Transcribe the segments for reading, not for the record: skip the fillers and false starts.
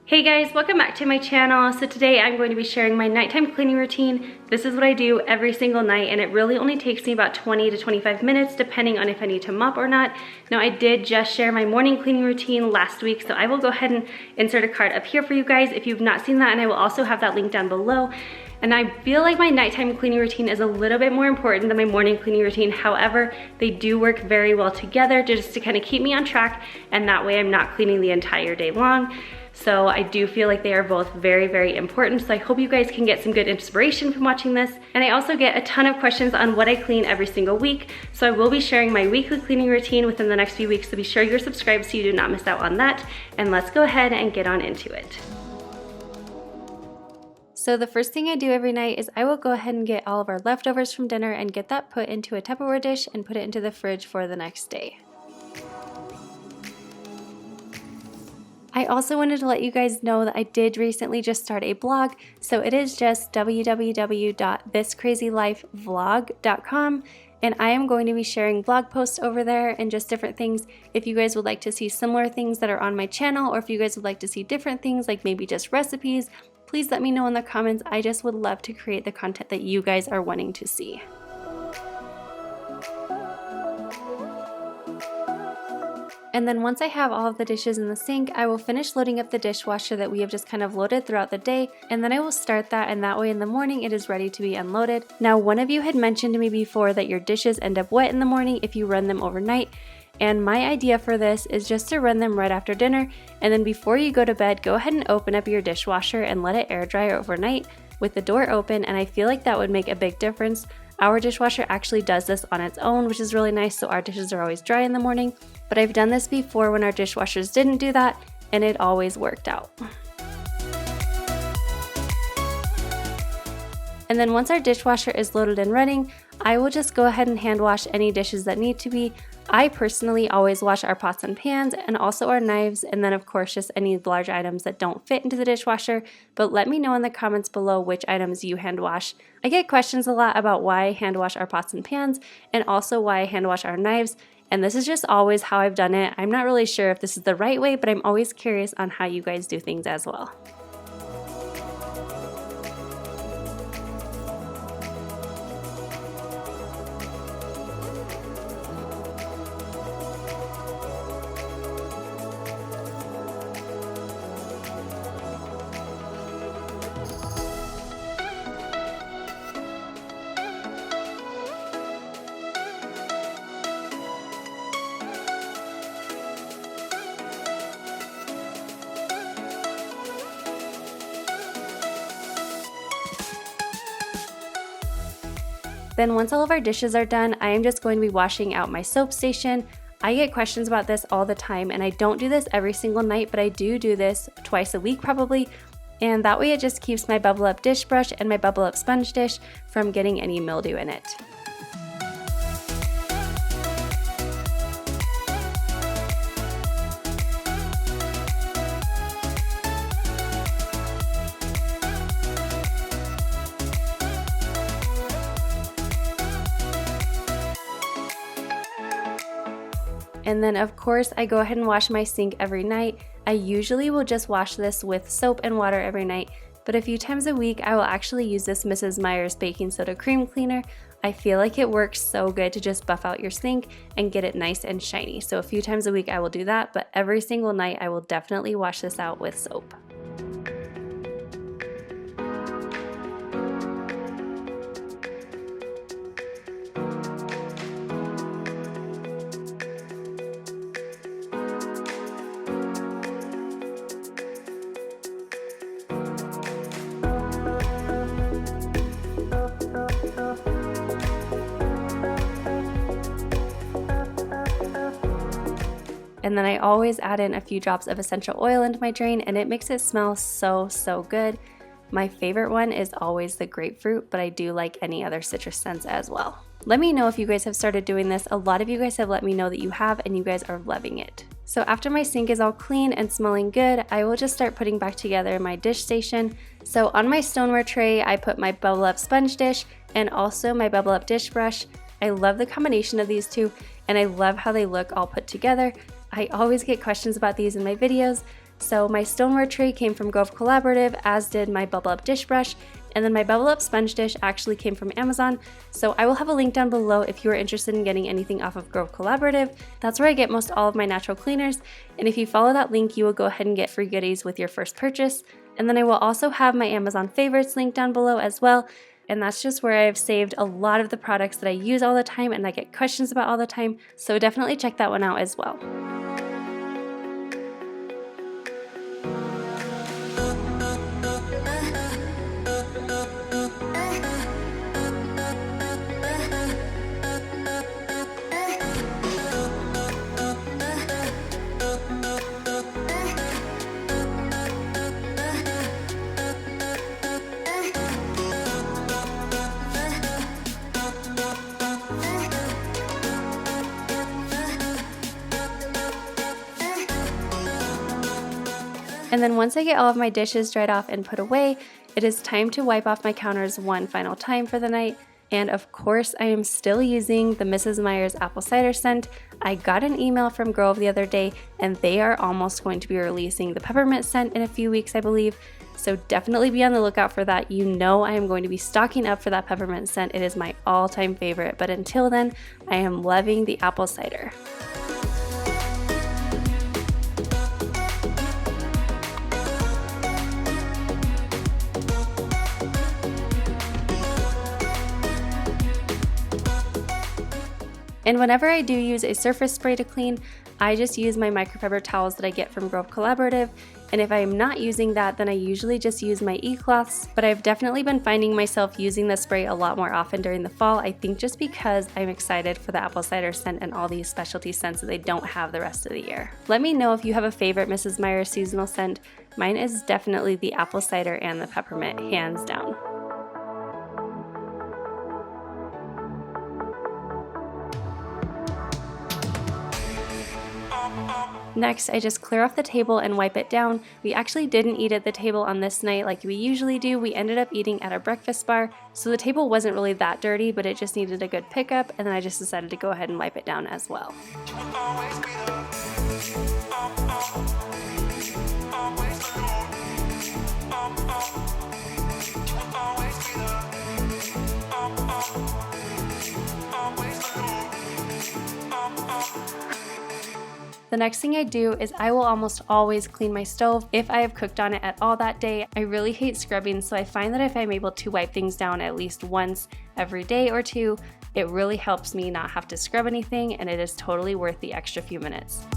Hey guys, welcome back to my channel. So today I'm going to be sharing my nighttime cleaning routine. This is what I do every single night and it really only takes me about 20 to 25 minutes depending on if I need to mop or not. Now I did just share my morning cleaning routine last week, so I will go ahead and insert a card up here for you guys if you've not seen that, and I will also have that link down below. And I feel like my nighttime cleaning routine is a little bit more important than my morning cleaning routine. However, they do work very well together just to kind of keep me on track, and that way I'm not cleaning the entire day long. So I do feel like they are both very, very important. So I hope you guys can get some good inspiration from watching this. And I also get a ton of questions on what I clean every single week. So I will be sharing my weekly cleaning routine within the next few weeks. So be sure you're subscribed so you do not miss out on that. And let's go ahead and get on into it. So the first thing I do every night is I will go ahead and get all of our leftovers from dinner and get that put into a Tupperware dish and put it into the fridge for the next day. I also wanted to let you guys know that I did recently just start a blog, so it is just www.thiscrazylifevlog.com, and I am going to be sharing blog posts over there and just different things. If you guys would like to see similar things that are on my channel, or if you guys would like to see different things like maybe just recipes, please let me know in the comments. I just would love to create the content that you guys are wanting to see. And then once I have all of the dishes in the sink, I will finish loading up the dishwasher that we have just kind of loaded throughout the day, and then I will start that, and that way in the morning it is ready to be unloaded. Now, one of you had mentioned to me before that your dishes end up wet in the morning if you run them overnight, and my idea for this is just to run them right after dinner, and then before you go to bed, go ahead and open up your dishwasher and let it air dry overnight with the door open, and I feel like that would make a big difference. Our dishwasher actually does this on its own, which is really nice, so our dishes are always dry in the morning. But I've done this before when our dishwashers didn't do that, and it always worked out. And then once our dishwasher is loaded and running, I will just go ahead and hand wash any dishes that need to be. I personally always wash our pots and pans and also our knives, and then of course just any large items that don't fit into the dishwasher, but let me know in the comments below which items you hand wash. I get questions a lot about why I hand wash our pots and pans and also why I hand wash our knives, and this is just always how I've done it. I'm not really sure if this is the right way, but I'm always curious on how you guys do things as well. Then once all of our dishes are done, I am just going to be washing out my soap station. I get questions about this all the time, and I don't do this every single night, but I do this twice a week probably, and that way it just keeps my bubble up dish brush and my bubble up sponge dish from getting any mildew in it. And then of course I go ahead and wash my sink every night. I usually will just wash this with soap and water every night, but a few times a week I will actually use this Mrs. Meyer's baking soda cream cleaner. I feel like it works so good to just buff out your sink and get it nice and shiny. So a few times a week I will do that, but every single night I will definitely wash this out with soap. And then I always add in a few drops of essential oil into my drain, and it makes it smell so good. My favorite one is always the grapefruit, but I do like any other citrus scents as well. Let me know if you guys have started doing this. A lot of you guys have let me know that you have, and you guys are loving it. So after my sink is all clean and smelling good, I will just start putting back together my dish station. So on my stoneware tray, I put my bubble up sponge dish and also my bubble up dish brush. I love the combination of these two, and I love how they look all put together. I always get questions about these in my videos. So my Stoneware Tray came from Grove Collaborative, as did my Bubble Up dish brush, and then my Bubble Up sponge dish actually came from Amazon. So I will have a link down below if you are interested in getting anything off of Grove Collaborative. That's where I get most all of my natural cleaners, and if you follow that link, you will go ahead and get free goodies with your first purchase. And then I will also have my Amazon favorites link down below as well. And that's just where I've saved a lot of the products that I use all the time and I get questions about all the time. So definitely check that one out as well. And then once I get all of my dishes dried off and put away, it is time to wipe off my counters one final time for the night. And of course, I am still using the Mrs. Meyer's apple cider scent. I got an email from Grove the other day and they are almost going to be releasing the peppermint scent in a few weeks, I believe. So definitely be on the lookout for that. You know I am going to be stocking up for that peppermint scent. It is my all-time favorite, but until then, I am loving the apple cider. And whenever I do use a surface spray to clean, I just use my microfiber towels that I get from Grove Collaborative. And if I am not using that, then I usually just use my e-cloths. But I've definitely been finding myself using the spray a lot more often during the fall. I think just because I'm excited for the apple cider scent and all these specialty scents that they don't have the rest of the year. Let me know if you have a favorite Mrs. Meyer seasonal scent. Mine is definitely the apple cider and the peppermint, hands down. Next, I just clear off the table and wipe it down. We actually didn't eat at the table on this night like we usually do. We ended up eating at a breakfast bar, so the table wasn't really that dirty, but it just needed a good pickup, and then I just decided to go ahead and wipe it down as well. The next thing I do is I will almost always clean my stove if I have cooked on it at all that day. I really hate scrubbing, so I find that if I'm able to wipe things down at least once every day or two, it really helps me not have to scrub anything, and it is totally worth the extra few minutes.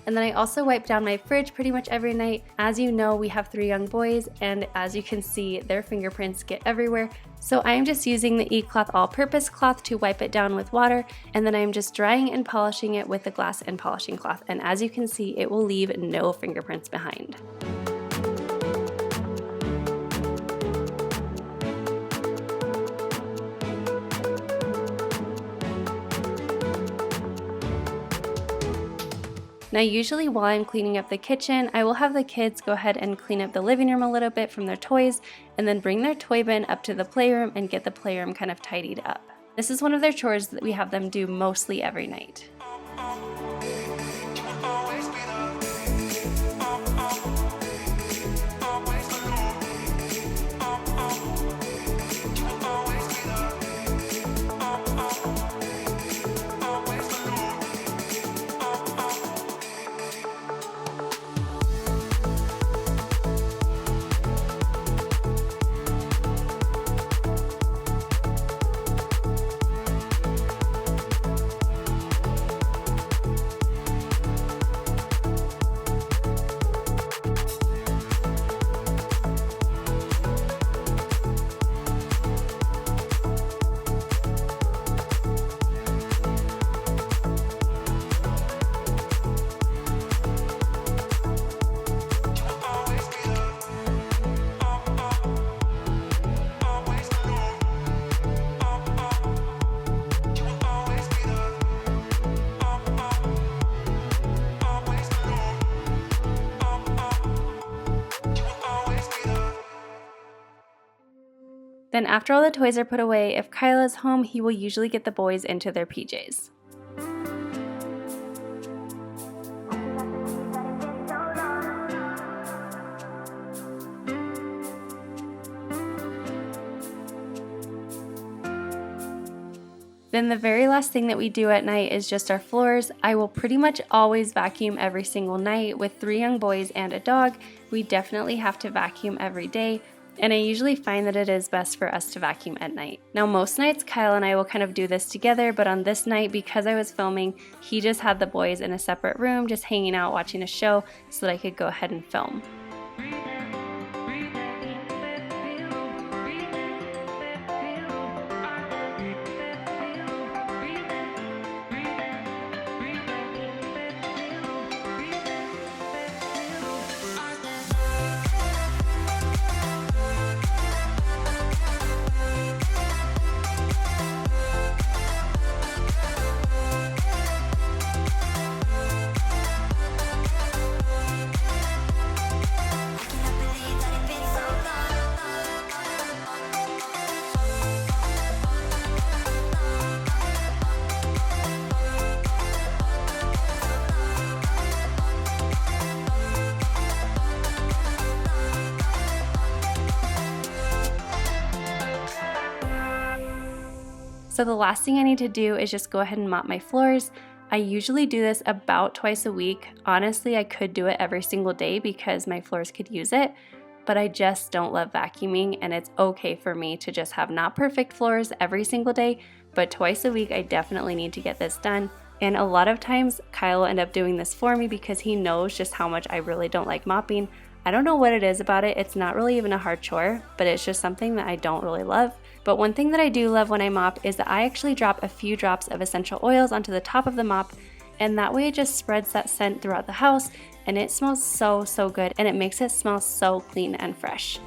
And then I also wipe down my fridge pretty much every night. As you know, we have 3 young boys, and as you can see, their fingerprints get everywhere. So I am just using the e-cloth all-purpose cloth to wipe it down with water, and then I am just drying and polishing it with the glass and polishing cloth. And as you can see, it will leave no fingerprints behind. Now usually while I'm cleaning up the kitchen, I will have the kids go ahead and clean up the living room a little bit from their toys and then bring their toy bin up to the playroom and get the playroom kind of tidied up. This is one of their chores that we have them do mostly every night. Then after all the toys are put away, if Kyle is home, he will usually get the boys into their PJs. Then the very last thing that we do at night is just our floors. I will pretty much always vacuum every single night. With 3 young boys and a dog, we definitely have to vacuum every day, and I usually find that it is best for us to vacuum at night. Now most nights Kyle and I will kind of do this together, but on this night, because I was filming, he just had the boys in a separate room just hanging out watching a show so that I could go ahead and film. So the last thing I need to do is just go ahead and mop my floors. I usually do this about twice a week. Honestly, I could do it every single day because my floors could use it, but I just don't love vacuuming, and it's okay for me to just have not perfect floors every single day, but twice a week I definitely need to get this done. And a lot of times Kyle will end up doing this for me because he knows just how much I really don't like mopping. I don't know what it is about it. It's not really even a hard chore, but it's just something that I don't really love. But one thing that I do love when I mop is that I actually drop a few drops of essential oils onto the top of the mop, and that way it just spreads that scent throughout the house, and it smells so good, and it makes it smell so clean and fresh.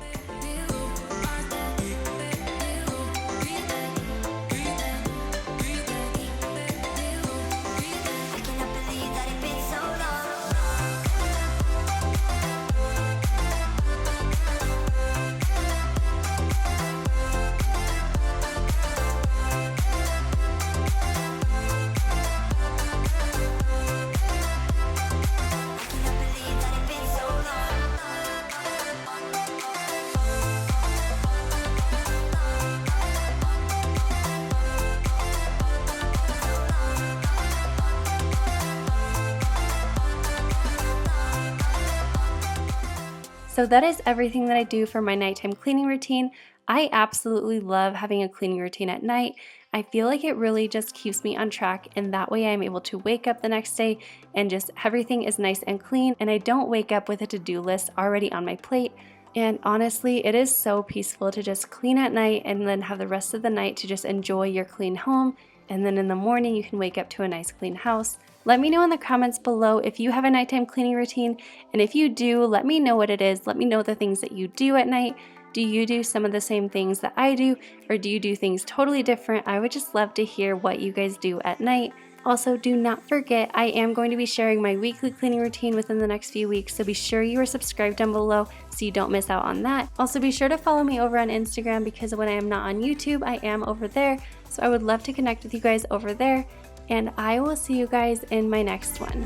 So that is everything that I do for my nighttime cleaning routine. I absolutely love having a cleaning routine at night. I feel like it really just keeps me on track, and that way I'm able to wake up the next day and just everything is nice and clean, and I don't wake up with a to-do list already on my plate. And honestly, it is so peaceful to just clean at night and then have the rest of the night to just enjoy your clean home, and then in the morning you can wake up to a nice clean house. Let me know in the comments below if you have a nighttime cleaning routine, and if you do, let me know what it is. Let me know the things that you do at night. Do you do some of the same things that I do, or do you do things totally different? I would just love to hear what you guys do at night. Also, do not forget, I am going to be sharing my weekly cleaning routine within the next few weeks, so be sure you are subscribed down below so you don't miss out on that. Also, be sure to follow me over on Instagram because when I am not on YouTube, I am over there, so I would love to connect with you guys over there, and I will see you guys in my next one.